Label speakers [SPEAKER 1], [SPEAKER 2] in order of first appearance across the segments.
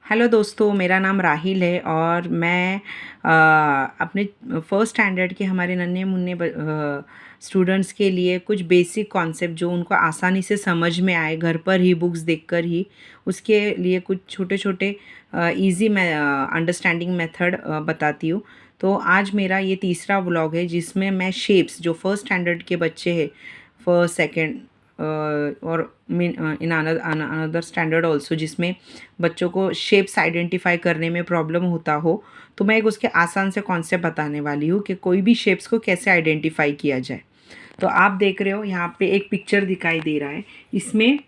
[SPEAKER 1] Hello दोस्तों, मेरा नाम राहिल है और मैं अपने फर्स्ट स्टैंडर्ड के हमारे नन्हे मुन्ने स्टूडेंट्स के लिए कुछ बेसिक कॉन्सेप्ट जो उनको आसानी से समझ में आए घर पर ही बुक्स देखकर ही, उसके लिए कुछ छोटे छोटे इजी अंडरस्टैंडिंग मेथड बताती हूँ। तो आज मेरा ये तीसरा व्लॉग है जिसमें मैं शेप्स जो फर्स्ट स्टैंडर्ड के बच्चे हैं, फर्स्ट सेकेंड और इन अनदर स्टैंडर्ड ऑल्सो, जिसमें बच्चों को शेप्स आइडेंटिफाई करने में प्रॉब्लम होता हो, तो मैं एक उसके आसान से कॉन्सेप्ट बताने वाली हूँ कि कोई भी शेप्स को कैसे आइडेंटिफाई किया जाए। तो आप देख रहे हो यहाँ पे एक पिक्चर दिखाई दे रहा है। इसमें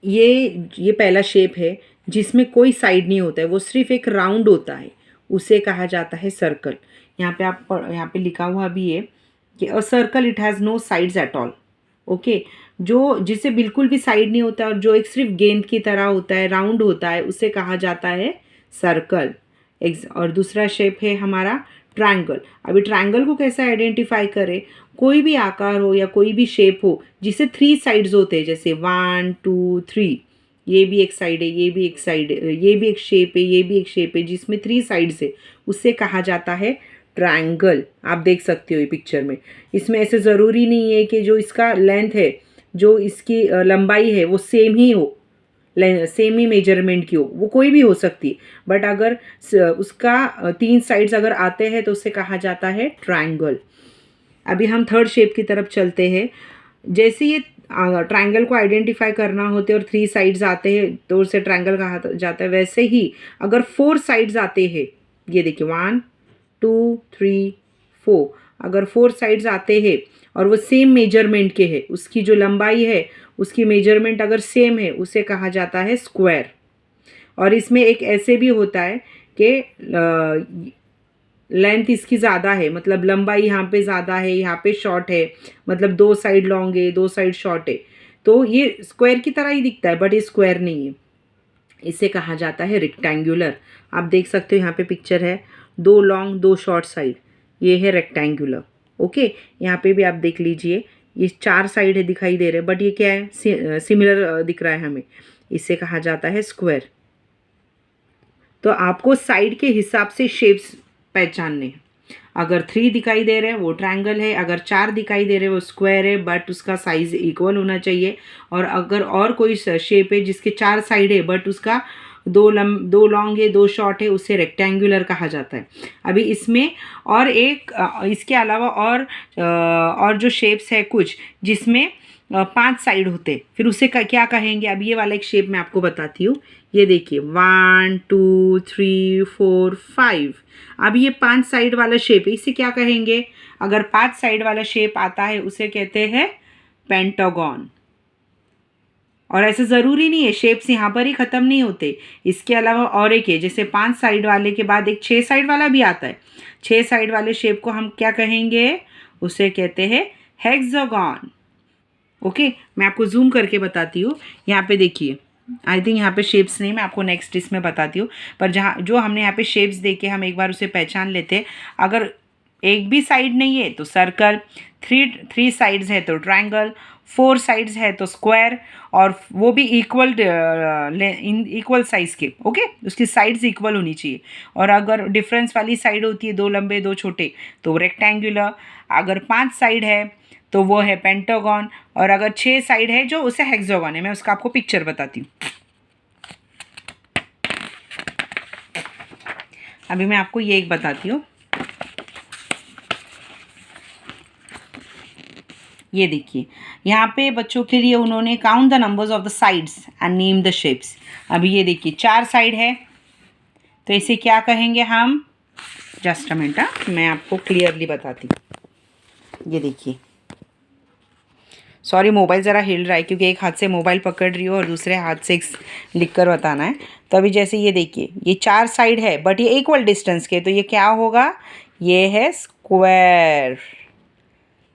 [SPEAKER 1] ये पहला शेप है जिसमें कोई साइड नहीं होता है, वो सिर्फ एक राउंड होता है, उसे कहा जाता है सर्कल। यहाँ पे लिखा हुआ भी है कि a circle it has no sides at all. Okay, जो जिसे बिल्कुल भी साइड नहीं होता और जो एक सिर्फ गेंद की तरह होता है, राउंड होता है, उसे कहा जाता है सर्कल। और दूसरा शेप है हमारा ट्रायंगल। अभी ट्रायंगल को कैसे आइडेंटिफाई करें? कोई भी आकार हो या कोई भी शेप हो जिसे थ्री साइड्स होते हैं, जैसे 1 2 3, ये भी एक साइड है, ये भी एक साइड है, ये भी एक शेप है, ये भी एक शेप है, जिसमें थ्री साइड्स है, उससे कहा जाता है ट्रायंगल। आप देख सकते हो ये पिक्चर में। इसमें ऐसे ज़रूरी नहीं है कि जो इसका लेंथ है, जो इसकी लंबाई है, वो सेम ही हो, सेम ही मेजरमेंट की हो, वो कोई भी हो सकती है। बट अगर उसका तीन साइड्स अगर आते हैं तो उसे कहा जाता है ट्रायंगल। अभी हम थर्ड शेप की तरफ चलते हैं। जैसे ये ट्रायंगल को आइडेंटिफाई करना होते और थ्री साइड्स आते हैं तो उसे ट्रायंगल कहा जाता है। वैसे ही अगर फोर साइड्स आते हैं, ये देखिए 1 2 3 4, अगर फोर साइड्स आते हैं और वो सेम मेजरमेंट के हैं, उसकी जो लंबाई है उसकी मेजरमेंट अगर सेम है, उसे कहा जाता है स्क्वायर। और इसमें एक ऐसे भी होता है कि लेंथ इसकी ज़्यादा है, मतलब लंबाई यहाँ पे ज़्यादा है, यहाँ पे शॉर्ट है, मतलब दो साइड लॉन्ग है, दो साइड शॉर्ट है, तो ये स्क्वायर की तरह ही दिखता है बट ये स्क्वायर नहीं है, इसे कहा जाता है रेक्टेंगुलर। आप देख सकते हो यहाँ पे पिक्चर है, दो लॉन्ग दो शॉर्ट साइड, ये है रेक्टेंगुलर। ओके, यहाँ पे भी आप देख लीजिए, ये चार साइड है दिखाई दे रहे, बट ये क्या है, सिमिलर दिख रहा है हमें, इसे कहा जाता है स्क्वायर। तो आपको साइड के हिसाब से शेप्स पहचानने हैं। अगर थ्री दिखाई दे रहे हैं वो ट्रायंगल है, अगर चार दिखाई दे रहे हैं वो स्क्वायर है, बट उसका साइज इक्वल होना चाहिए। और अगर और कोई शेप है जिसके चार साइड है बट उसका दो लॉन्ग है दो शॉर्ट है, उसे रेक्टेंगुलर कहा जाता है। अभी इसमें और एक इसके अलावा और जो शेप्स है कुछ जिसमें पांच साइड होते, फिर उसे क्या कहेंगे? अब ये वाला एक शेप मैं आपको बताती हूँ। ये देखिए 1 2 3 4 5, अब ये पांच साइड वाला शेप है, इसे क्या कहेंगे? अगर पांच साइड वाला शेप आता है उसे कहते हैं पेंटागन। और ऐसे ज़रूरी नहीं है, शेप्स यहाँ पर ही ख़त्म नहीं होते, इसके अलावा और एक है, जैसे पांच साइड वाले के बाद एक छः साइड वाला भी आता है। छः साइड वाले शेप को हम क्या कहेंगे? उसे कहते हैं हेक्सागन। ओके, मैं आपको जूम करके बताती हूँ। यहाँ पे देखिए, आई थिंक यहाँ पे शेप्स नहीं, मैं आपको नेक्स्ट इसमें बताती हूँ। पर जहाँ जो हमने यहाँ पे शेप्स देखे, हम एक बार उसे पहचान लेते हैं। अगर एक भी साइड नहीं है तो सर्कल, थ्री साइड्स है तो ट्रायंगल, फोर साइड्स है तो स्क्वायर, और वो भी इक्वल साइज के। ओके, उसकी साइड्स इक्वल होनी चाहिए। और अगर डिफरेंस वाली साइड होती है, दो लंबे दो छोटे, तो रेक्टेंगुलर। अगर पांच साइड है तो वो है पेंटागन, और अगर छः साइड है जो, उसे हेक्सागन है। मैं उसका आपको पिक्चर बताती हूँ। अभी मैं आपको ये एक बताती हूँ। ये देखिए, यहाँ पे बच्चों के लिए उन्होंने count the numbers of the sides and name the shapes. अभी ये देखिए चार साइड है तो इसे क्या कहेंगे हम? जस्ट अ मिनट, मैं आपको क्लियरली बताती हूँ। ये देखिए, सॉरी मोबाइल ज़रा हिल रहा है क्योंकि एक हाथ से मोबाइल पकड़ रही हो और दूसरे हाथ से लिख कर बताना है। तो अभी जैसे ये देखिए, ये चार साइड है बट ये इक्वल डिस्टेंस के, तो ये क्या होगा? ये है स्क्वायर।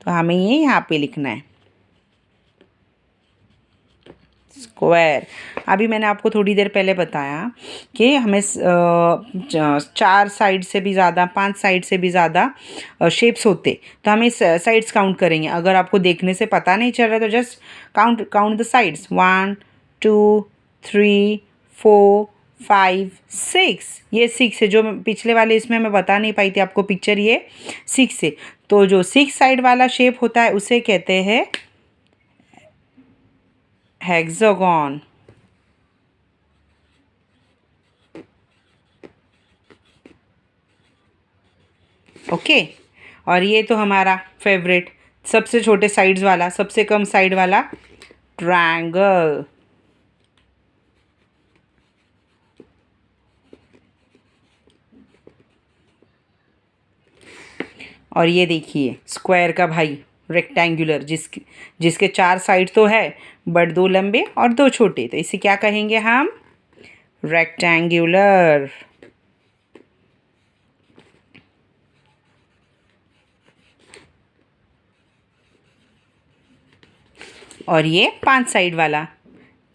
[SPEAKER 1] तो हमें ये यहाँ पे लिखना है स्क्वायर। अभी मैंने आपको थोड़ी देर पहले बताया कि हमें चार साइड से भी ज़्यादा, पांच साइड से भी ज़्यादा शेप्स होते, तो हमें साइड्स काउंट करेंगे। अगर आपको देखने से पता नहीं चल रहा तो जस्ट काउंट द साइड्स, 1 2 3 4 5 6, ये 6 है। जो पिछले वाले इसमें मैं बता नहीं पाई थी आपको पिक्चर, ये 6 है। तो जो 6 साइड वाला शेप होता है उसे कहते हैं हेक्सागोन। ओके, और ये तो हमारा फेवरेट सबसे छोटे साइड्स वाला, सबसे कम साइड वाला ट्रायंगल। और ये देखिए स्क्वायर का भाई रेक्टेंगुलर, जिसके 4 साइड तो है बट 2 लंबे और 2 छोटे, तो इसे क्या कहेंगे हम? रेक्टेंगुलर। और ये 5 साइड वाला,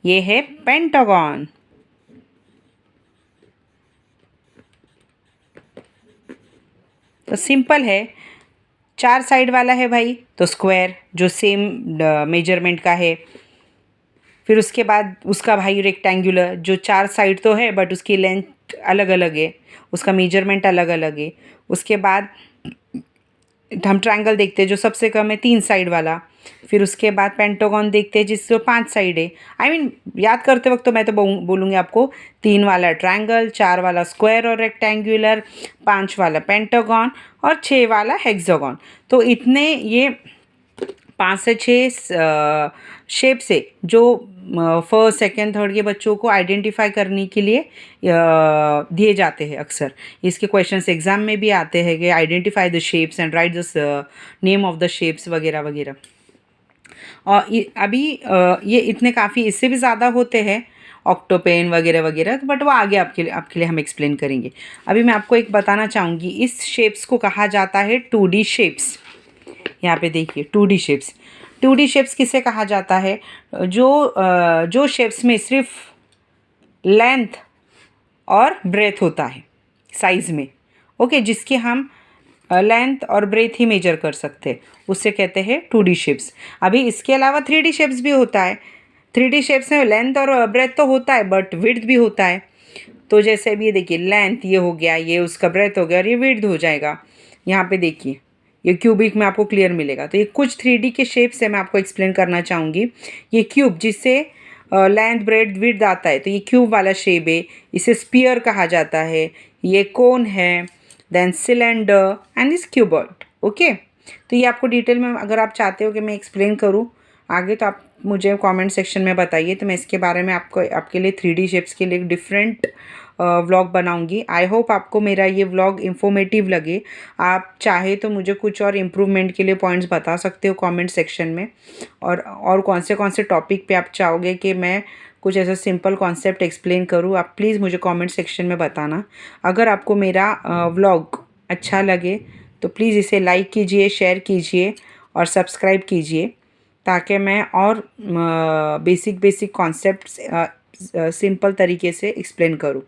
[SPEAKER 1] ये है पेंटागन। तो सिंपल है, 4 साइड वाला है भाई तो स्क्वायर जो सेम मेजरमेंट का है। फिर उसके बाद उसका भाई रेक्टेंगुलर, जो 4 साइड तो है बट उसकी लेंथ अलग अलग है, उसका मेजरमेंट अलग अलग है। उसके बाद हम ट्रायंगल देखते हैं जो सबसे कम है 3 साइड वाला। फिर उसके बाद पेंटागन देखते हैं जिससे 5 साइड है। आई मीन याद करते वक्त तो मैं तो बोलूँगी आपको 3 वाला ट्रायंगल, 4 वाला स्क्वायर और रेक्टेंगुलर, 5 वाला पेंटागन और 6 वाला हेक्सागन। तो इतने ये 5 से 6 शेप से जो फर्स्ट सेकेंड थर्ड के बच्चों को आइडेंटिफाई करने के लिए दिए जाते हैं। अक्सर इसके क्वेश्चंस एग्जाम में भी आते हैं कि identify the shapes and right the name of the shapes वगैरह वगैरह। और अभी ये इतने काफ़ी, इससे भी ज़्यादा होते हैं ऑक्टोपेन वगैरह वगैरह, बट वो आगे आपके लिए हम एक्सप्लेन करेंगे। अभी मैं आपको एक बताना चाहूँगी, इस शेप्स को कहा जाता है 2D शेप्स। यहाँ पे देखिए 2D शेप्स। 2D शेप्स किसे कहा जाता है? जो शेप्स में सिर्फ लेंथ और ब्रेथ होता है साइज़ में, ओके, जिसकी हम लेंथ और ब्रेथ ही मेजर कर सकते हैं, उससे कहते हैं 2D शेप्स। अभी इसके अलावा 3D शेप्स भी होता है। 3D शेप्स में लेंथ और ब्रेथ तो होता है बट विड्थ भी होता है। तो जैसे अभी ये देखिए लेंथ ये हो गया, ये उसका ब्रेथ हो गया और ये विड्थ हो जाएगा। यहाँ पे देखिए ये क्यूबिक में आपको क्लियर मिलेगा। तो ये कुछ 3D के शेप्स है, मैं आपको एक्सप्लेन करना चाहूँगी। ये क्यूब जिससे लेंथ ब्रेथ विड्थ आता है, तो ये क्यूब वाला शेप है, इसे स्पीयर कहा जाता है। ये कोन है, देन सिलेंडर एंड इस क्यूबॉइड। ओके, तो ये आपको डिटेल में अगर आप चाहते हो कि मैं एक्सप्लेन करूँ आगे, तो आप मुझे कमेंट सेक्शन में बताइए, तो मैं इसके बारे में आपके लिए 3D शेप्स के लिए डिफरेंट व्लॉग बनाऊंगी। आई होप आपको मेरा ये व्लॉग इन्फॉर्मेटिव लगे। आप चाहे तो मुझे कुछ और इम्प्रूवमेंट के लिए पॉइंट्स बता सकते हो कमेंट सेक्शन में, और कौन से टॉपिक पे आप चाहोगे कि मैं कुछ ऐसा सिंपल कॉन्सेप्ट एक्सप्लेन करूँ, आप प्लीज़ मुझे कमेंट सेक्शन में बताना। अगर आपको मेरा व्लॉग अच्छा लगे तो प्लीज़ इसे लाइक कीजिए, शेयर कीजिए और सब्सक्राइब कीजिए, ताकि मैं और बेसिक कॉन्सेप्ट्स सिंपल तरीके से एक्सप्लेन करूँ।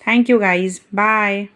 [SPEAKER 1] Thank you guys, bye.